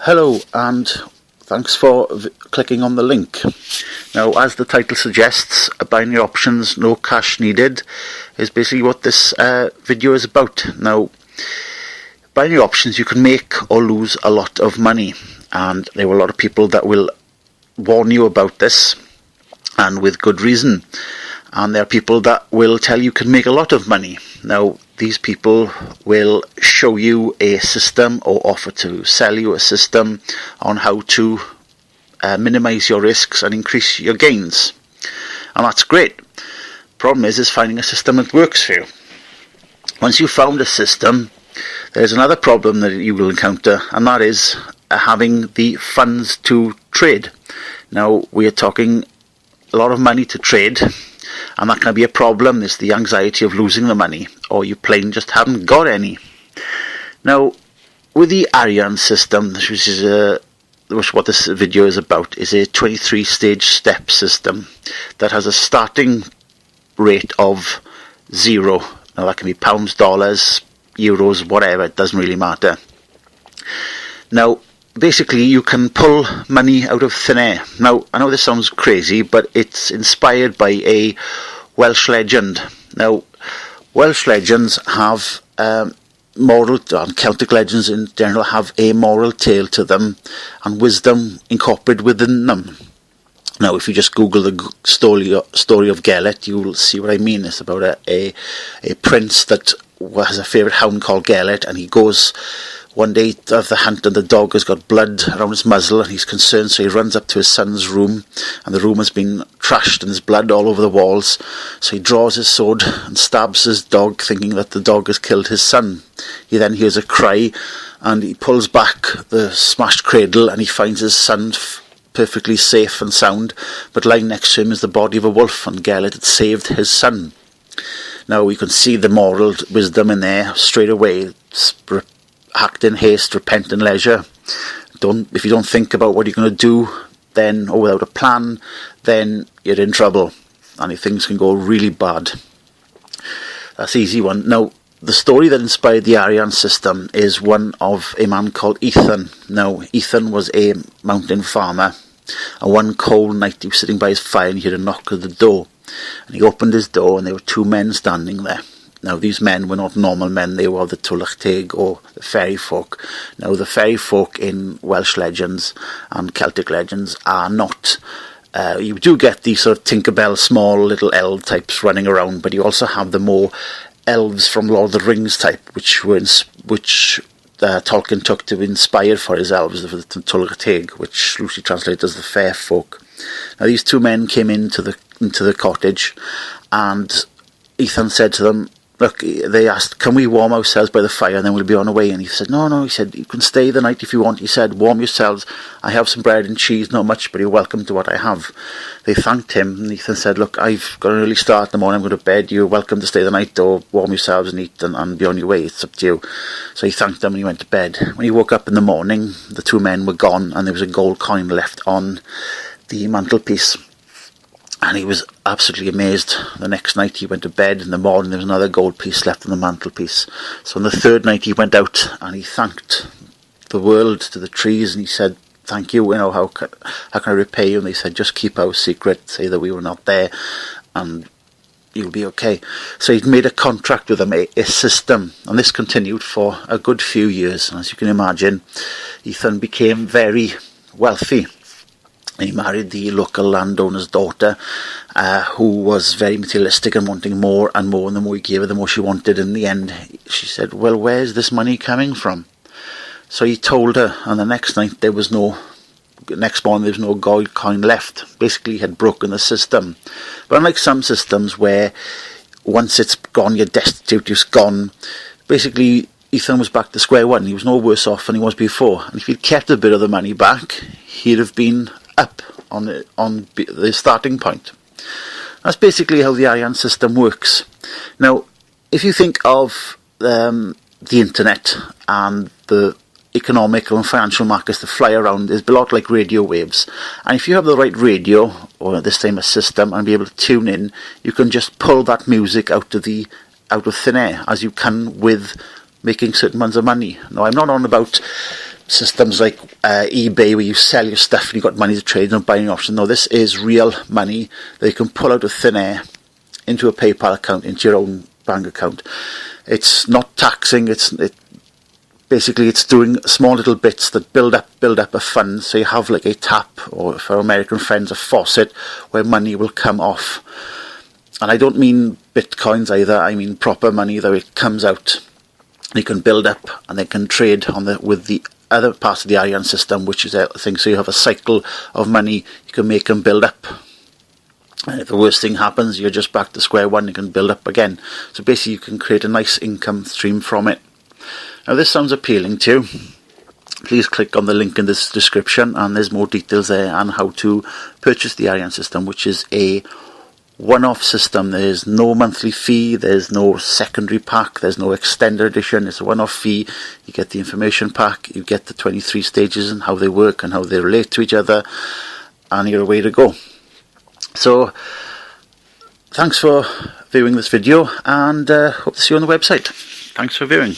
Hello, and thanks for clicking on the link. Now, as the title suggests, binary options, no cash needed, is basically what this video is about. Now, binary options, you can make or lose a lot of money, and there are a lot of people that will warn you about this, and with good reason. And there are people that will tell you can make a lot of money. Now, these people will show you a system or offer to sell you a system on how to minimize your risks and increase your gains. And that's great. Problem is finding a system that works for you. Once you've found a system, there's another problem that you will encounter, and that is having the funds to trade. Now, we are talking a lot of money to trade, and that can be a problem. There's the anxiety of losing the money, or you plain just haven't got any. Now, with the Arian system, which what this video is about, is a 23-stage step system that has a starting rate of 0. Now, that can be pounds, dollars, euros, whatever, it doesn't really matter. Now, basically, you can pull money out of thin air. Now, I know this sounds crazy, but it's inspired by a Welsh legend. Now, Welsh legends have moral, and Celtic legends in general have a moral tale to them and wisdom incorporated within them. Now, if you just Google the story of Gelert, you will see what I mean. It's about a prince that has a favourite hound called Gelert, and he goes one day of the hunt, and the dog has got blood around his muzzle, and he's concerned, so he runs up to his son's room, and the room has been trashed and there's blood all over the walls. So he draws his sword and stabs his dog, thinking that the dog has killed his son. He then hears a cry, and he pulls back the smashed cradle, and he finds his son perfectly safe and sound, but lying next to him is the body of a wolf, and Gelert had saved his son. Now, you can see the moral wisdom in there straight away. Act in haste, repent in leisure. If you don't think about what you're going to do, then, or without a plan, then you're in trouble, and things can go really bad. That's an easy one. Now, the story that inspired the Arian system is one of a man called Ethan. Now, Ethan was a mountain farmer, and one cold night he was sitting by his fire and he heard a knock at the door. And he opened his door, and there were two men standing there. Now, these men were not normal men, they were the Tylwyth Teg, or the fairy folk. Now, the fairy folk in Welsh legends and Celtic legends are not... you do get these sort of Tinkerbell, small little elf types running around, but you also have the more elves from Lord of the Rings type, which Tolkien took to be inspired for his elves, the Tylwyth Teg, which loosely translated as the fair folk. Now, these two men came into the cottage, and Ethan said to them, look, they asked, can we warm ourselves by the fire and then we'll be on our way? And he said, no, he said, you can stay the night if you want. He said, warm yourselves. I have some bread and cheese, not much, but you're welcome to what I have. They thanked him, and Ethan said, look, I've got an early start in the morning, I'm going to bed. You're welcome to stay the night or warm yourselves and eat and be on your way. It's up to you. So he thanked them and he went to bed. When he woke up in the morning, the two men were gone, and there was a gold coin left on the mantelpiece. And he was absolutely amazed. The next night he went to bed. In the morning there was another gold piece left on the mantelpiece. So on the third night he went out and he thanked the world, to the trees, and he said, thank you, how can I repay you? And they said, just keep our secret, say that we were not there, and you'll be okay. So he'd made a contract with them, a system, and this continued for a good few years. And as you can imagine, Ethan became very wealthy. He married the local landowner's daughter, who was very materialistic and wanting more and more, and the more he gave her, the more she wanted. In the end, she said, well, where's this money coming from? So he told her, and the next morning there was no gold coin left. Basically, he had broken the system. But unlike some systems where once it's gone, you're destitute, it's gone, basically Ethan was back to square one. He was no worse off than he was before. And if he'd kept a bit of the money back, he'd have been up on the starting point. That's basically how the Arian system works. Now, if you think of the internet and the economical and financial markets that fly around, is a lot like radio waves. And if you have the right radio, or this time a system, and be able to tune in, you can just pull that music out of thin air, as you can with making certain amounts of money. Now, I'm not on about systems like eBay, where you sell your stuff and you've got money to trade and buy an option. No, this is real money that you can pull out of thin air into a PayPal account, into your own bank account. It's not taxing. Basically it's doing small little bits that build up a fund. So you have like a tap, or for American friends, a faucet where money will come off. And I don't mean bitcoins either. I mean proper money that it comes out. You can build up and they can trade with the other parts of the Ariane system, which is a thing. So you have a cycle of money. You can make them build up. And if the worst thing happens, you're just back to square one. You can build up again. So basically you can create a nice income stream from it. Now this sounds appealing to you. Please click on the link in this description, and there's more details there on how to purchase the Ariane system, which is a one-off system. There's no monthly fee, there's no secondary pack, there's no extended edition. It's a one-off fee. You get the information pack, you get the 23 stages and how they work and how they relate to each other, and you're away to go. So thanks for viewing this video, and hope to see you on the website. Thanks for viewing.